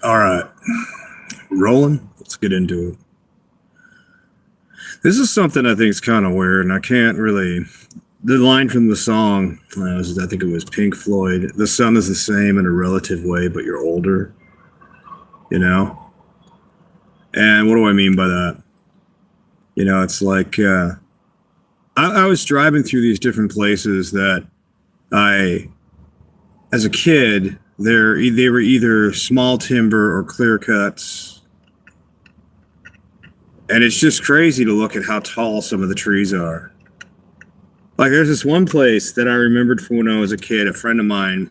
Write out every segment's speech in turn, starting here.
All right, rolling. Let's get into it. This is something I think is kind of weird, and I can't really. The line from the song, I think it was Pink Floyd. The sun is the same in a relative way, but you're older. You know, and what do I mean by that? It's like I was driving through these different places that as a kid, they were either small timber or clear cuts. And it's just crazy to look at how tall some of the trees are. Like there's this one place that I remembered from when I was a kid, a friend of mine,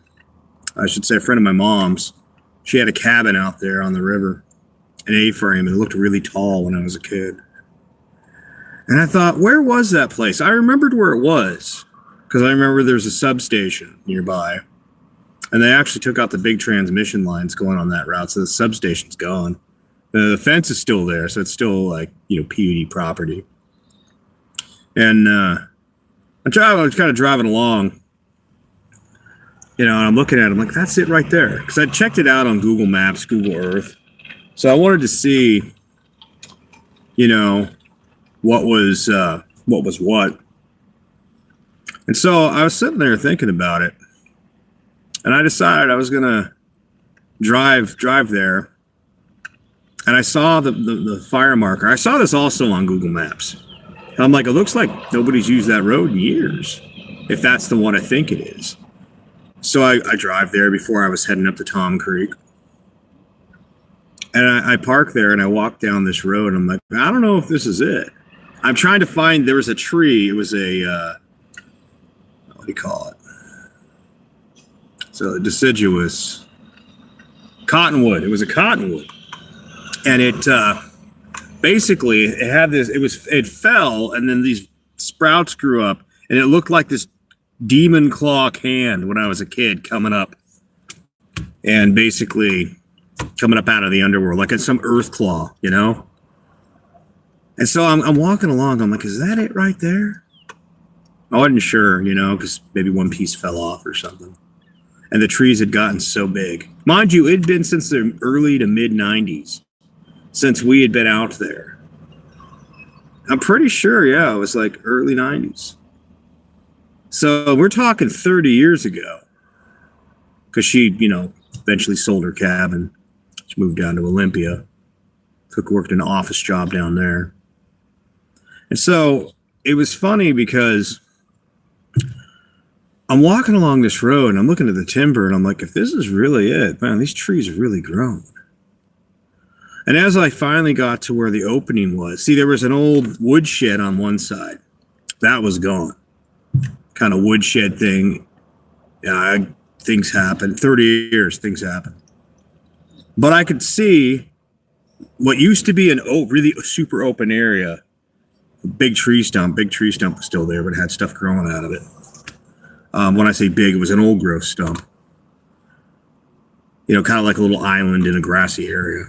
I should say a friend of my mom's, she had a cabin out there on the river, an A-frame, and it looked really tall when I was a kid. And I thought, where was that place? I remembered where it was because I remember there's a substation nearby. And they actually took out the big transmission lines going on that route, so the substation's gone. The fence is still there, so it's still like, PUD property. And I was kind of driving along, and I'm looking at it. I'm like, that's it right there. Because I checked it out on Google Maps, Google Earth. So I wanted to see, what was what. And so I was sitting there thinking about it. And I decided I was going to drive there. And I saw the fire marker. I saw this also on Google Maps. And I'm like, it looks like nobody's used that road in years, if that's the one I think it is. So I drive there before I was heading up to Tom Creek. And I park there and I walk down this road. And I'm like, I don't know if this is it. I'm trying to find, there was a tree. It was a, what do you call it? So deciduous cottonwood. It was a cottonwood. And it basically it had this. It fell, and then these sprouts grew up, and it looked like this demon claw hand when I was a kid coming up, and basically coming up out of the underworld, like it's some earth claw, And so I'm walking along. I'm like, is that it right there? I wasn't sure, because maybe one piece fell off or something. And the trees had gotten so big. Mind you, it had been since the early to mid 90s. Since we had been out there. I'm pretty sure, it was like early 90s. So we're talking 30 years ago. Because she, eventually sold her cabin. She moved down to Olympia. Worked an office job down there. And so it was funny because I'm walking along this road and I'm looking at the timber and I'm like, if this is really it, man, these trees are really grown. And as I finally got to where the opening was, see, there was an old woodshed on one side. That was gone. Kind of woodshed thing. Yeah, things happen. 30 years, things happen. But I could see what used to be an really super open area. Big tree stump was still there, but it had stuff growing out of it. When I say big, it was an old growth stump. Kind of like a little island in a grassy area.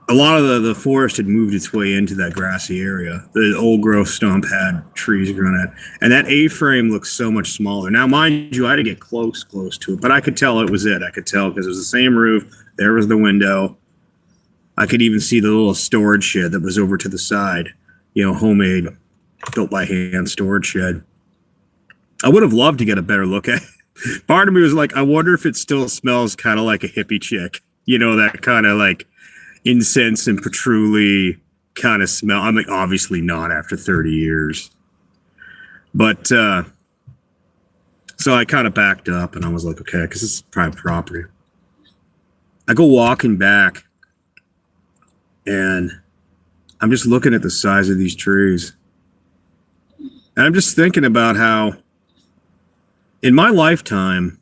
A lot of the forest had moved its way into that grassy area. The old growth stump had trees growing at, and that A-frame looks so much smaller. Now, mind you, I had to get close to it, but I could tell it was it. I could tell because it was the same roof. There was the window. I could even see the little storage shed that was over to the side. Homemade, built by hand storage shed. I would have loved to get a better look at it. Part of me was like, I wonder if it still smells kind of like a hippie chick. That kind of like incense and patchouli kind of smell. I'm like, obviously not after 30 years. But so I kind of backed up and I was like, okay, because it's private property. I go walking back and I'm just looking at the size of these trees. And I'm just thinking about how in my lifetime,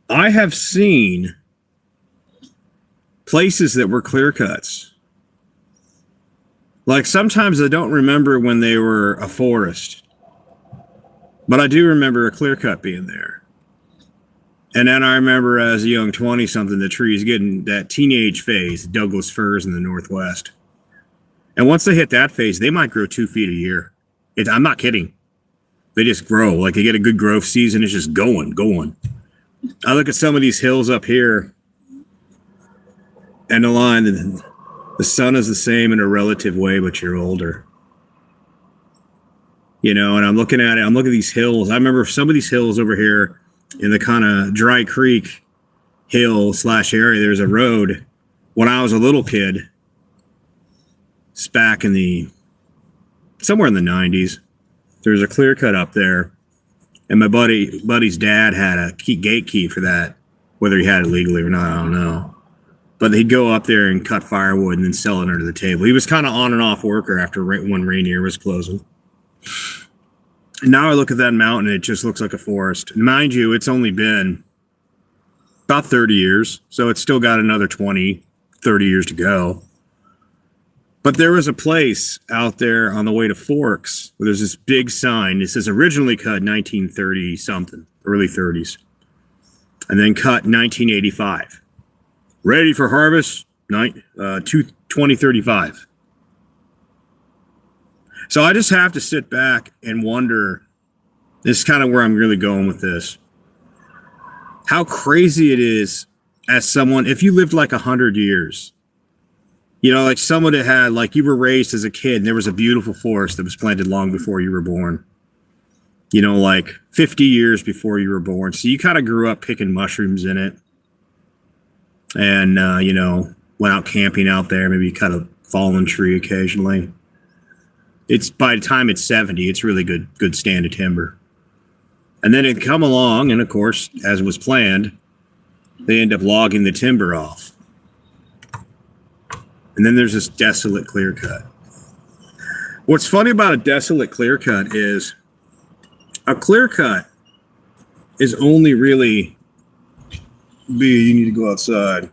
I have seen places that were clear cuts. Like sometimes I don't remember when they were a forest, but I do remember a clear cut being there. And then I remember as a young 20-something, the trees getting that teenage phase, Douglas firs in the Northwest. And once they hit that phase, they might grow 2 feet a year. I'm not kidding. They just grow. Like they get a good growth season. It's just going. I look at some of these hills up here And the line, the sun is the same in a relative way, but you're older. You know, and I'm looking at it. I'm looking at these hills. I remember some of these hills over here in the kind of Dry Creek hill / area. There's a road when I was a little kid. It's back in somewhere in the 90s. There's a clear cut up there, and my buddy's dad had a gate key for that. Whether he had it legally or not, I don't know. But he'd go up there and cut firewood and then sell it under the table. He was kind of on and off worker after when Rainier was closing. And now I look at that mountain, it just looks like a forest. And mind you, it's only been about 30 years, so it's still got another 20, 30 years to go. But there was a place out there on the way to Forks where there's this big sign. It says originally cut 1930 something, early 30s, and then cut 1985. Ready for harvest, 2035. So I just have to sit back and wonder, this is kind of where I'm really going with this, how crazy it is as someone, if you lived like 100 years, you know, like someone that had, like you were raised as a kid and there was a beautiful forest that was planted long before you were born, you know, like 50 years before you were born. So you kind of grew up picking mushrooms in it and, you know, went out camping out there, maybe cut a fallen tree occasionally. It's by the time it's 70, it's really good stand of timber. And then it come along, and of course, as was planned, they end up logging the timber off. And then there's this desolate clear cut. What's funny about a desolate clear cut is a clear cut is only really you need to go outside.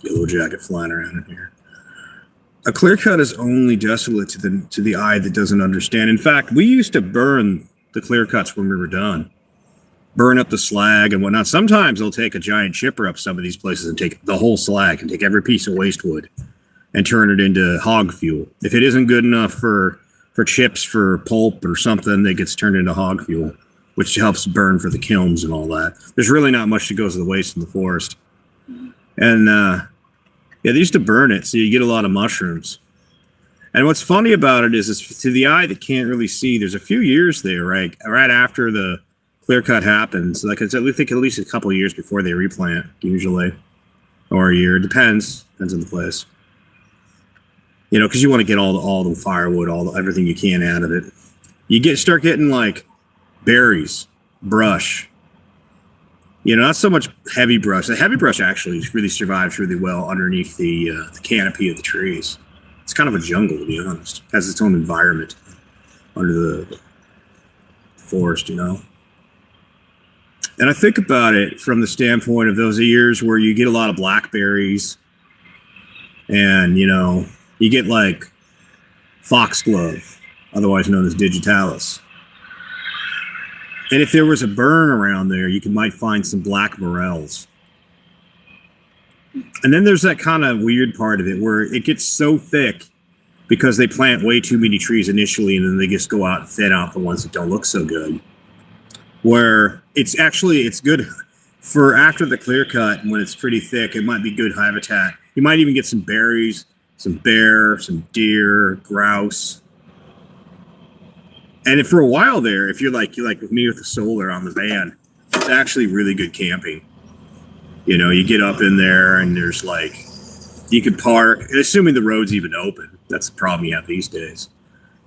Yellow jacket flying around in here. A clear cut is only desolate to the eye that doesn't understand. In fact, we used to burn the clear cuts when we were done. Burn up the slag and whatnot. Sometimes they'll take a giant chipper up some of these places and take the whole slag and take every piece of waste wood and turn it into hog fuel. If it isn't good enough for chips, for pulp or something, it gets turned into hog fuel, which helps burn for the kilns and all that. There's really not much that goes to the waste in the forest. And yeah, they used to burn it, so you get a lot of mushrooms. And what's funny about it is to the eye that can't really see, there's a few years there, right after the clear cut happens. Like I said, we think at least a couple of years before they replant, usually, or a year. Depends on the place. You know, because you want to get all the firewood, everything you can out of it. You start getting like berries, brush. You know, not so much heavy brush. The heavy brush actually really survives really well underneath the canopy of the trees. It's kind of a jungle, to be honest. It has its own environment under the forest, you know. And I think about it from the standpoint of those years where you get a lot of blackberries and, you know, you get like foxglove, otherwise known as digitalis. And if there was a burn around there, you might find some black morels. And then there's that kind of weird part of it where it gets so thick because they plant way too many trees initially and then they just go out and thin out the ones that don't look so good. Where it's good for after the clear cut, when it's pretty thick, it might be good habitat. You might even get some berries, some bear, some deer, grouse. And if for a while there, if you're like with me with the solar on the van, it's actually really good camping. You know, you get up in there and there's like, you could park, assuming the road's even open. That's the problem you have these days.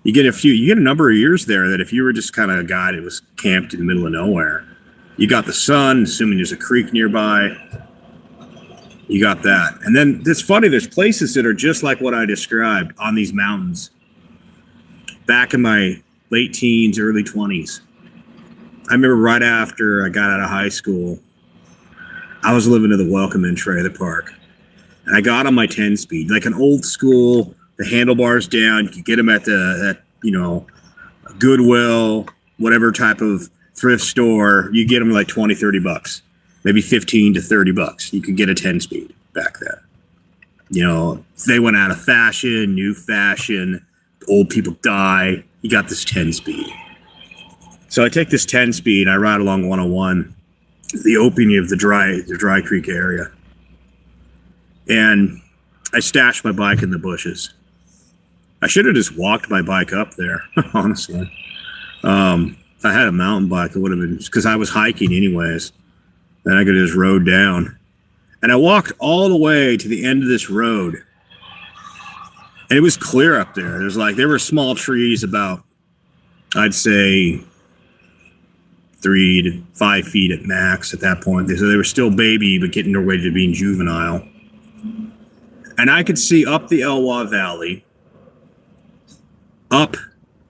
You get a number of years there that if you were just kind of a guy that was camped in the middle of nowhere, you got the sun, assuming there's a creek nearby, you got that. And then it's funny, there's places that are just like what I described on these mountains. Back in my late teens, early 20s. I remember right after I got out of high school, I was living in the Welcome In trailer park. And I got on my 10-speed, like an old school, the handlebars down. You could get them at Goodwill, whatever type of thrift store. You get them like 20, 30 bucks, maybe 15 to 30 bucks. You could get a 10-speed back then. You know, they went out of fashion, new fashion, old people die. You got this 10-speed. So I take this 10-speed, I ride along 101, the opening of the dry creek area. And I stashed my bike in the bushes. I should have just walked my bike up there, honestly. If I had a mountain bike, it would have been, because I was hiking anyways. Then I could have just rode down. And I walked all the way to the end of this road. And it was clear up there. There were small trees about, I'd say, 3 to 5 feet at max at that point. So they were still baby, but getting their way to being juvenile. And I could see up the Elwha Valley, up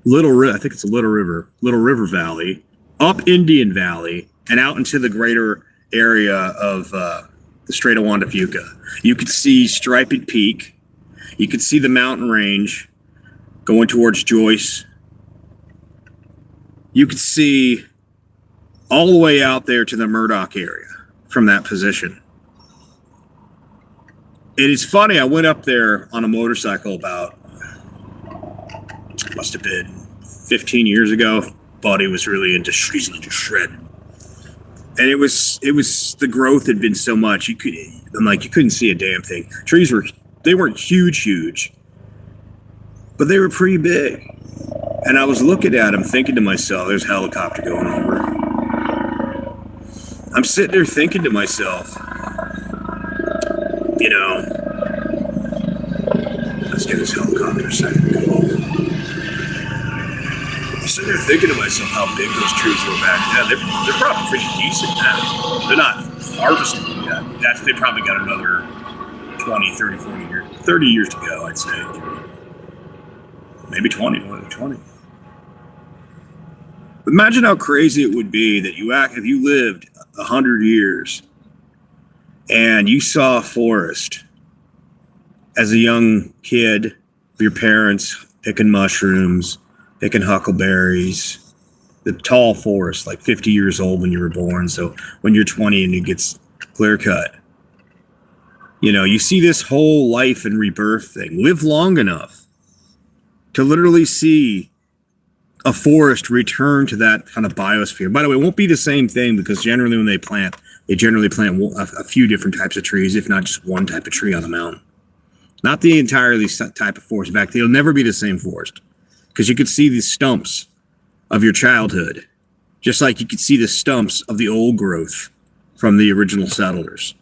I think it's a Little River Valley, up Indian Valley, and out into the greater area of the Strait of Juan de Fuca. You could see Striped Peak. You could see the mountain range going towards Joyce. You could see all the way out there to the Murdoch area from that position. It is funny, I went up there on a motorcycle about, must have been 15 years ago. Buddy was really into shredding. And it was the growth had been so much, you couldn't see a damn thing. Trees weren't huge, but they were pretty big. And I was looking at them thinking to myself, there's a helicopter going over. I'm sitting there thinking to myself, let's get this helicopter a second to go over. I'm sitting there thinking to myself how big those trees were back then. They're probably pretty decent now. They're not harvestable yet. They probably got another 20, 30, 40 years, 30 years to go, I'd say. Maybe 20. Imagine how crazy it would be that if you lived 100 years and you saw a forest as a young kid with your parents picking mushrooms, picking huckleberries, the tall forest, like 50 years old when you were born. So when you're 20 and it gets clear cut, you see this whole life and rebirth thing. Live long enough to literally see a forest return to that kind of biosphere. By the way, it won't be the same thing because generally when they generally plant a few different types of trees, if not just one type of tree on the mountain. Not the entirely type of forest. In fact, it'll never be the same forest because you could see the stumps of your childhood, just like you could see the stumps of the old growth from the original settlers.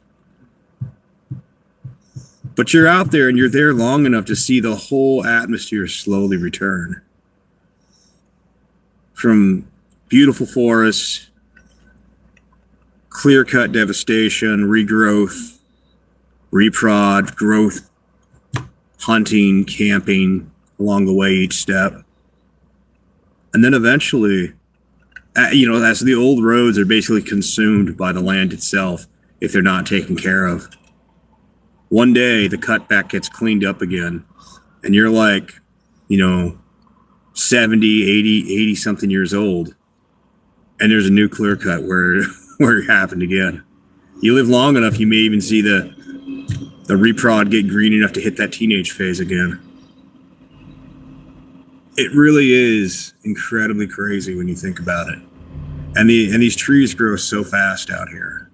But you're out there and you're there long enough to see the whole atmosphere slowly return. From beautiful forests, clear-cut devastation, regrowth, reprod, growth, hunting, camping along the way each step. And then eventually, as the old roads are basically consumed by the land itself if they're not taken care of. One day, the cutback gets cleaned up again, and you're like, 70, 80 something years old, and there's a new clear cut where it happened again. You live long enough, you may even see the reprod get green enough to hit that teenage phase again. It really is incredibly crazy when you think about it. And these trees grow so fast out here.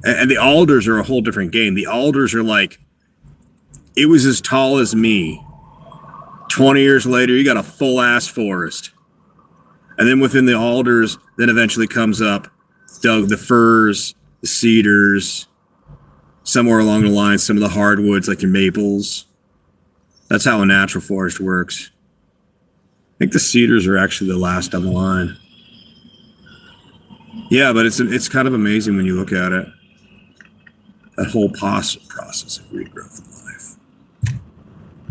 And the alders are a whole different game. The alders are like, it was as tall as me. 20 years later, you got a full ass forest. And then within the alders, then eventually comes up the firs, the cedars, somewhere along the line, some of the hardwoods like your maples. That's how a natural forest works. I think the cedars are actually the last on the line. Yeah, but it's kind of amazing when you look at it. That whole process of regrowth in life.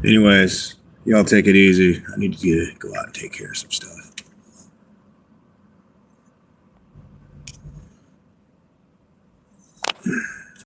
Anyways, y'all take it easy. I need to go out and take care of some stuff.